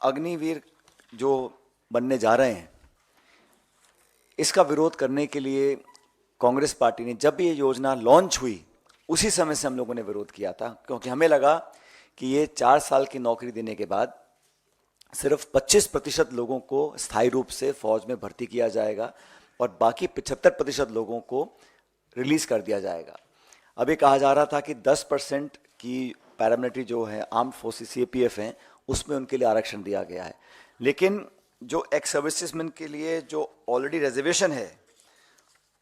अग्निवीर जो बनने जा रहे हैं, इसका विरोध करने के लिए कांग्रेस पार्टी ने जब ये योजना लॉन्च हुई उसी समय से हम लोगों ने विरोध किया था, क्योंकि हमें लगा कि ये 4 साल की नौकरी देने के बाद सिर्फ 25% लोगों को स्थायी रूप से फौज में भर्ती किया जाएगा और बाकी 75% लोगों को रिलीज कर दिया जाएगा। अभी कहा जा रहा था कि 10% की पैरामिलिट्री जो है आर्म्ड फोर्सेस सीएपीएफ हैं उसमें उनके लिए आरक्षण दिया गया है, लेकिन जो एक्स सर्विसेजमैन के लिए जो ऑलरेडी रिजर्वेशन है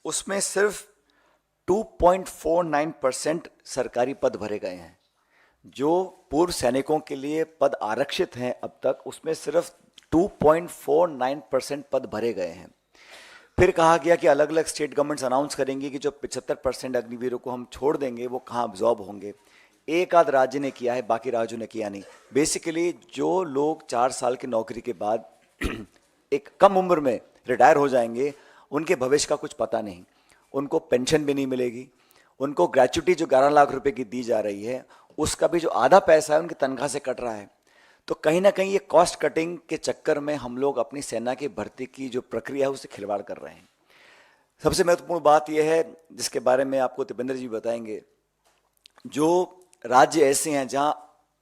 उसमें सिर्फ 2.49% सरकारी पद भरे गए हैं। जो पूर्व सैनिकों के लिए पद आरक्षित हैं अब तक, उसमें सिर्फ 2.49% पद भरे गए हैं। फिर कहा गया कि अलग अलग स्टेट गवर्नमेंट्स अनाउंस करेंगी कि जो 75% अग्निवीरों को हम छोड़ देंगे वो कहाँ अब्जॉर्ब होंगे। एक आध राज्य ने किया है, बाकी राज्यों ने किया नहीं। बेसिकली जो लोग 4 साल की नौकरी के बाद एक कम उम्र में रिटायर हो जाएंगे, उनके भविष्य का कुछ पता नहीं, उनको पेंशन भी नहीं मिलेगी, उनको ग्रेच्युटी जो 11 लाख रुपए की दी जा रही है उसका भी जो आधा पैसा है उनकी तनख्वाह से कट रहा है। तो कहीं ना कहीं ये कॉस्ट कटिंग के चक्कर में हम लोग अपनी सेना की भर्ती की जो प्रक्रिया है उससे खिलवाड़ कर रहे हैं। सबसे महत्वपूर्ण बात यह है जिसके बारे में आपको दीपेंद्र जी बताएंगे, जो राज्य ऐसे हैं जहां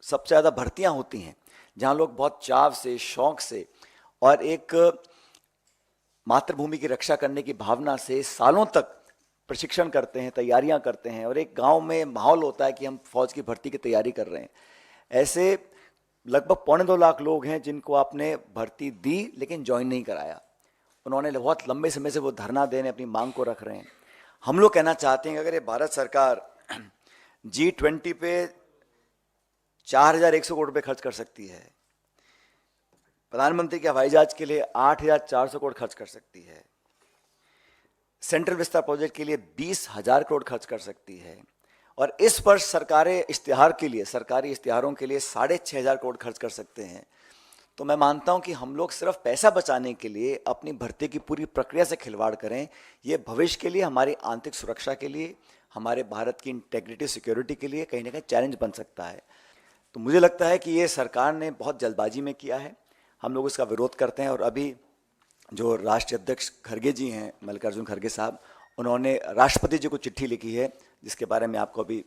सबसे ज़्यादा भर्तियां होती हैं, जहां लोग बहुत चाव से, शौक से और एक मातृभूमि की रक्षा करने की भावना से सालों तक प्रशिक्षण करते हैं, तैयारियां करते हैं और एक गांव में माहौल होता है कि हम फौज की भर्ती की तैयारी कर रहे हैं। ऐसे लगभग 2.25 लाख लोग हैं जिनको आपने भर्ती दी लेकिन ज्वाइन नहीं कराया। उन्होंने बहुत लंबे समय से वो धरना देने अपनी मांग को रख रहे हैं। हम लोग कहना चाहते हैं कि अगर ये भारत सरकार G20 पे 4,100 करोड़ रुपए खर्च कर सकती है, प्रधानमंत्री के हवाई जहाज के लिए 8,400 करोड़ खर्च कर सकती है, सेंट्रल विस्तार प्रोजेक्ट के लिए 20,000 करोड़ खर्च कर सकती है और इस वर्ष सरकारी इश्तिहारों के लिए 6,500 करोड़ खर्च कर सकते हैं, तो मैं मानता हूं कि हम लोग सिर्फ पैसा बचाने के लिए अपनी भर्ती की पूरी प्रक्रिया से खिलवाड़ करें। ये भविष्य के लिए, हमारी आंतरिक सुरक्षा के लिए, हमारे भारत की इंटेग्रिटी सिक्योरिटी के लिए कहीं ना कहीं चैलेंज बन सकता है। तो मुझे लगता है कि ये सरकार ने बहुत जल्दबाजी में किया है, हम लोग इसका विरोध करते हैं। और अभी जो राष्ट्रीय अध्यक्ष खड़गे जी हैं, मल्लिकार्जुन खड़गे साहब, उन्होंने राष्ट्रपति जी को चिट्ठी लिखी है जिसके बारे में आपको अभी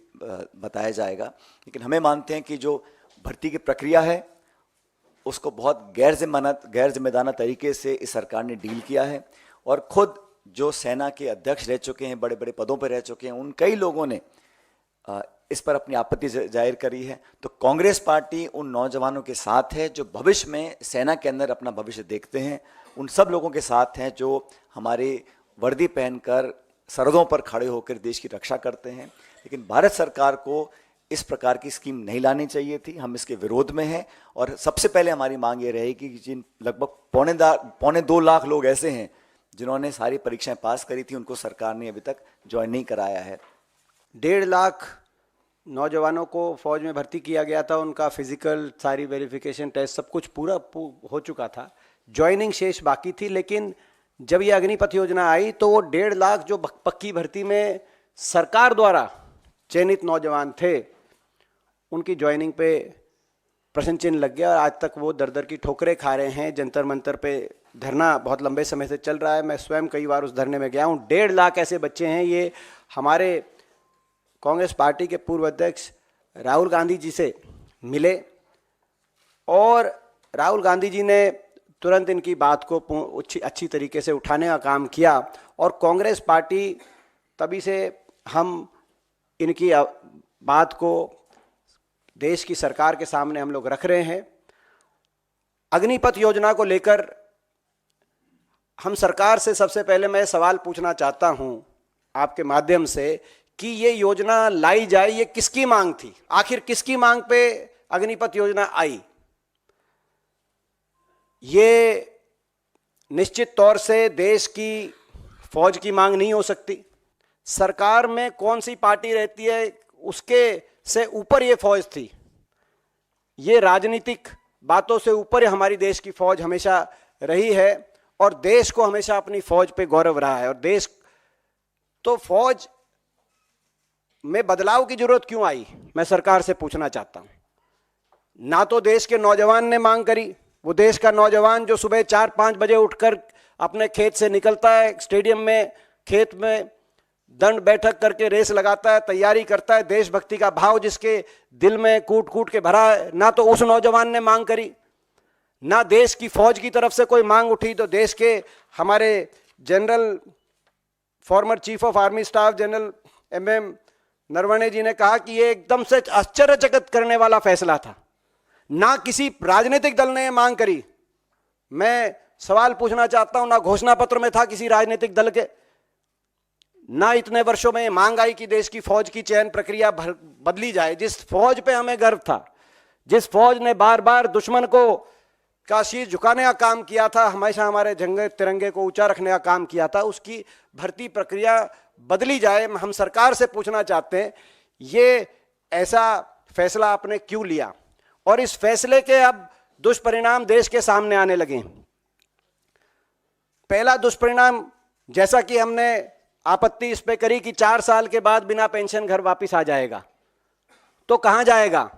बताया जाएगा। लेकिन हमें मानते हैं कि जो भर्ती की प्रक्रिया है उसको बहुत गैर जिम्मेदाराना तरीके से इस सरकार ने डील किया है और खुद जो सेना के अध्यक्ष रह चुके हैं, बड़े बड़े पदों पर रह चुके हैं, उन कई लोगों ने इस पर अपनी आपत्ति जाहिर करी है। तो कांग्रेस पार्टी उन नौजवानों के साथ है जो भविष्य में सेना के अंदर अपना भविष्य देखते हैं, उन सब लोगों के साथ हैं जो हमारी वर्दी पहनकर सरहदों पर खड़े होकर देश की रक्षा करते हैं। लेकिन भारत सरकार को इस प्रकार की स्कीम नहीं लानी चाहिए थी, हम इसके विरोध में हैं। और सबसे पहले हमारी मांग ये रहेगी कि जिन लगभग 2.25 लाख लोग ऐसे हैं जिन्होंने सारी परीक्षाएं पास करी थी, उनको सरकार ने अभी तक ज्वाइन नहीं कराया है। 1.5 लाख नौजवानों को फौज में भर्ती किया गया था, उनका फिजिकल, सारी वेरिफिकेशन टेस्ट सब कुछ पूरा हो चुका था, ज्वाइनिंग शेष बाकी थी। लेकिन जब ये अग्निपथ योजना आई तो वो 1.5 लाख जो पक्की भर्ती में सरकार द्वारा चयनित नौजवान थे, उनकी ज्वाइनिंग पे प्रश्न चिन्ह लग गया और आज तक वो दर दर की ठोकरें खा रहे हैं। जंतर मंतर पे धरना बहुत लंबे समय से चल रहा है, मैं स्वयं कई बार उस धरने में गया हूँ। 1.5 लाख ऐसे बच्चे हैं। ये हमारे कांग्रेस पार्टी के पूर्व अध्यक्ष राहुल गांधी जी से मिले और राहुल गांधी जी ने तुरंत इनकी बात को अच्छी तरीके से उठाने का काम किया और कांग्रेस पार्टी तभी से हम इनकी बात को देश की सरकार के सामने हम लोग रख रहे हैं। अग्निपथ योजना को लेकर हम सरकार से सबसे पहले मैं सवाल पूछना चाहता हूं आपके माध्यम से कि ये योजना लाई जाए, ये किसकी मांग थी? आखिर किसकी मांग पे अग्निपथ योजना आई? ये निश्चित तौर से देश की फौज की मांग नहीं हो सकती। सरकार में कौन सी पार्टी रहती है उसके से ऊपर ये फौज थी। ये राजनीतिक बातों से ऊपर हमारी देश की फौज हमेशा रही है और देश को हमेशा अपनी फौज पे गौरव रहा है। और देश तो फौज में बदलाव की जरूरत क्यों आई, मैं सरकार से पूछना चाहता हूं। ना तो देश के नौजवान ने मांग करी, वो देश का नौजवान जो सुबह 4-5 बजे उठकर अपने खेत से निकलता है, स्टेडियम में खेत में दंड बैठक करके रेस लगाता है, तैयारी करता है, देशभक्ति का भाव जिसके दिल में कूट कूट के भरा है, ना तो उस नौजवान ने मांग करी, ना देश की फौज की तरफ से कोई मांग उठी। तो देश के हमारे general, former chief of army staff general MM Naravane ji ने कहा कि ये एकदम से आश्चर्यचकित करने वाला फैसला था। ना किसी राजनीतिक दल ने मांग करी। मैं सवाल पूछना चाहता हूं, ना घोषणा पत्र में था किसी राजनीतिक दल के, ना इतने वर्षों में मांग आई कि देश की फौज की चयन प्रक्रिया बदली जाए। जिस फौज पे हमें गर्व था, जिस फौज ने बार बार दुश्मन को का शीश झुकाने का काम किया था, हमेशा हमारे झंडे तिरंगे को ऊंचा रखने का काम किया था, उसकी भर्ती प्रक्रिया बदली जाए। हम सरकार से पूछना चाहते हैं, ये ऐसा फैसला आपने क्यों लिया? और इस फैसले के अब दुष्परिणाम देश के सामने आने लगे। पहला दुष्परिणाम, जैसा कि हमने आपत्ति इस पे करी कि 4 साल के बाद बिना पेंशन घर वापस आ जाएगा, तो कहां जाएगा?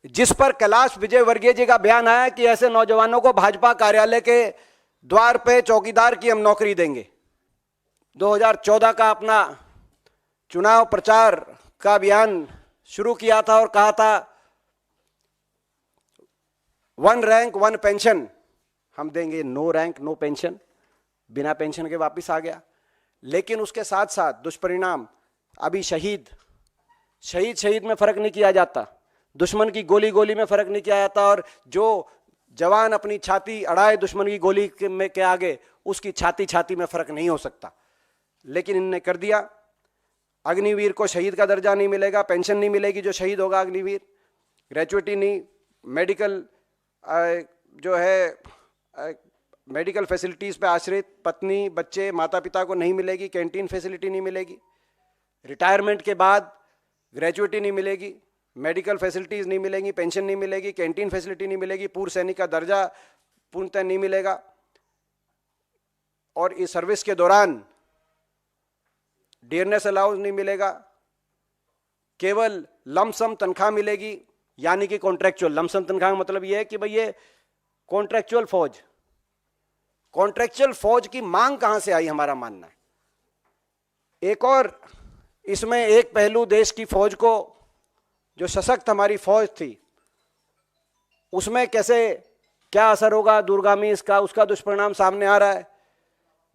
जिस पर कैलाश विजयवर्गीय जी का बयान आया कि ऐसे नौजवानों को भाजपा कार्यालय के द्वार पे चौकीदार की हम नौकरी देंगे। 2014 का अपना चुनाव प्रचार का अभियान शुरू किया था और कहा था 1 रैंक 1 पेंशन हम देंगे, नो रैंक नो पेंशन, बिना पेंशन के वापस आ गया। लेकिन उसके साथ साथ दुष्परिणाम, अभी शहीद में फर्क नहीं किया जाता, दुश्मन की गोली में फर्क नहीं किया जाता, और जो जवान अपनी छाती अड़ाए दुश्मन की गोली के आगे, उसकी छाती में फर्क नहीं हो सकता। लेकिन इनने कर दिया। अग्निवीर को शहीद का दर्जा नहीं मिलेगा, पेंशन नहीं मिलेगी जो शहीद होगा अग्निवीर, ग्रेजुएटी नहीं, मेडिकल जो है मेडिकल फैसिलिटीज पे आश्रित पत्नी बच्चे माता पिता को नहीं मिलेगी, कैंटीन फैसिलिटी नहीं मिलेगी, रिटायरमेंट के बाद ग्रेजुएटी नहीं मिलेगी, मेडिकल फैसिलिटीज नहीं मिलेंगी, पेंशन नहीं मिलेगी, कैंटीन फैसिलिटी नहीं मिलेगी, पूर्व सैनिक का दर्जा पूर्णतः नहीं मिलेगा, और इस सर्विस के दौरान डियरनेस अलाउंस नहीं मिलेगा, केवल लमसम तनख्वाह मिलेगी, यानी कि कॉन्ट्रैक्चुअल। लमसम तनख्वाह का मतलब यह है कि भाई ये कॉन्ट्रैक्चुअल फौज की मांग कहां से आई, हमारा मानना है। एक और इसमें एक पहलू, देश की फौज को, जो सशक्त हमारी फौज थी, उसमें कैसे क्या असर होगा दूरगामी इसका, उसका दुष्परिणाम सामने आ रहा है।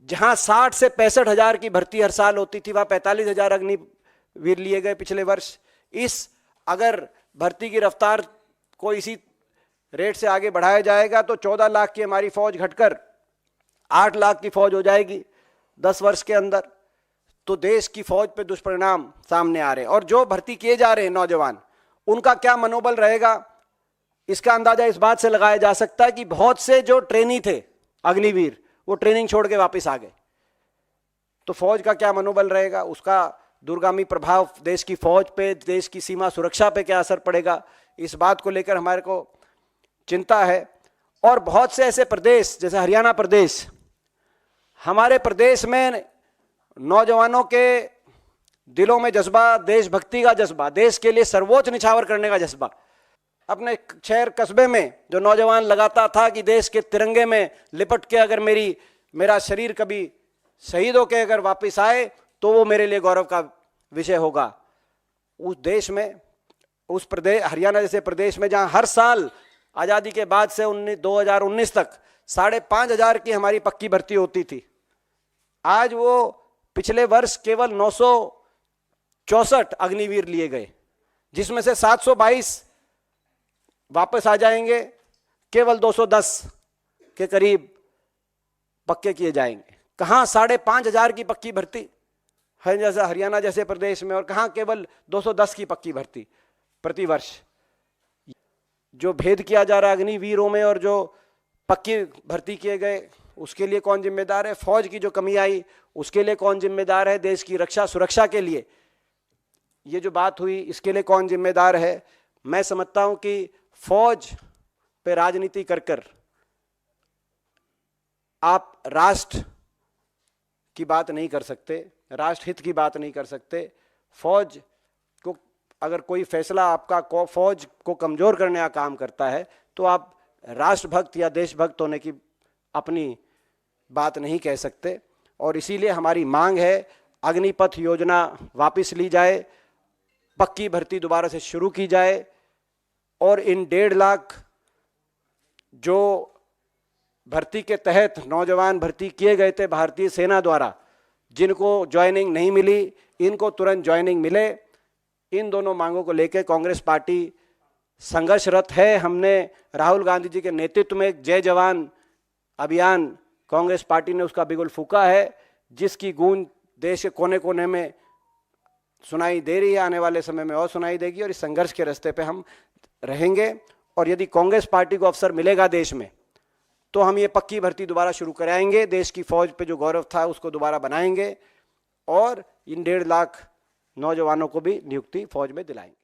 जहां 60 से 65 हजार की भर्ती हर साल होती थी, वहां 45 हजार अग्निवीर लिए गए पिछले वर्ष। अगर भर्ती की रफ्तार को इसी रेट से आगे बढ़ाया जाएगा तो 14 लाख की हमारी फौज घटकर 8 लाख की फौज हो जाएगी 10 वर्ष के अंदर। तो देश की फौज पे दुष्परिणाम सामने आ रहे हैं। और जो भर्ती किए जा रहे हैं नौजवान, उनका क्या मनोबल रहेगा, इसका अंदाजा इस बात से लगाया जा सकता है कि बहुत से जो ट्रेनी थे अग्निवीर, वो ट्रेनिंग छोड़ के वापस आ गए। तो फौज का क्या मनोबल रहेगा, उसका दूरगामी प्रभाव देश की फौज पे, देश की सीमा सुरक्षा पे क्या असर पड़ेगा, इस बात को लेकर हमारे को चिंता है। और बहुत से ऐसे प्रदेश जैसे हरियाणा प्रदेश, हमारे प्रदेश में नौजवानों के दिलों में जज्बा, देशभक्ति का जज्बा, देश के लिए सर्वोच्च निछावर करने का जज्बा। अपने शहर कस्बे में जो नौजवान लगाता था कि देश के तिरंगे में लिपट के अगर मेरा शरीर कभी शहीद होकर अगर वापस आए तो वो मेरे लिए गौरव का विषय होगा। उस देश में, उस प्रदेश हरियाणा जैसे प्रदेश में, जहां हर साल आज़ादी के बाद से 2019 तक 5,500 की हमारी पक्की भर्ती होती थी, आज वो पिछले वर्ष केवल 964 अग्निवीर लिए गए, जिसमें से 722 वापस आ जाएंगे, केवल 210 के करीब पक्के किए जाएंगे। कहां 5,500 की पक्की भर्ती है जैसे हरियाणा जैसे प्रदेश में, और कहां केवल 210 की पक्की भर्ती प्रति वर्ष। जो भेद किया जा रहा है अग्निवीरों में और जो पक्की भर्ती किए गए, उसके लिए कौन जिम्मेदार है? फौज की जो कमी आई उसके लिए कौन जिम्मेदार है? देश की रक्षा सुरक्षा के लिए ये जो बात हुई, इसके लिए कौन जिम्मेदार है? मैं समझता हूं कि फौज पे राजनीति कर आप राष्ट्र की बात नहीं कर सकते, राष्ट्रहित की बात नहीं कर सकते। फौज को अगर कोई फैसला आपका फौज को कमजोर करने का काम करता है तो आप राष्ट्रभक्त या देशभक्त होने की अपनी बात नहीं कह सकते। और इसीलिए हमारी मांग है अग्निपथ योजना वापस ली जाए, पक्की भर्ती दोबारा से शुरू की जाए और इन 1.5 लाख जो भर्ती के तहत नौजवान भर्ती किए गए थे भारतीय सेना द्वारा, जिनको ज्वाइनिंग नहीं मिली, इनको तुरंत ज्वाइनिंग मिले। इन दोनों मांगों को लेकर कांग्रेस पार्टी संघर्षरत है। हमने राहुल गांधी जी के नेतृत्व में जय जवान अभियान कांग्रेस पार्टी ने उसका बिगुल फूंका है, जिसकी गूंज देश के कोने कोने में सुनाई दे रही है, आने वाले समय में और सुनाई देगी। और इस संघर्ष के रास्ते पे हम रहेंगे और यदि कांग्रेस पार्टी को अवसर मिलेगा देश में, तो हम ये पक्की भर्ती दोबारा शुरू कराएंगे, देश की फौज पे जो गौरव था उसको दोबारा बनाएंगे और इन 1.5 लाख नौजवानों को भी नियुक्ति फौज में दिलाएंगे।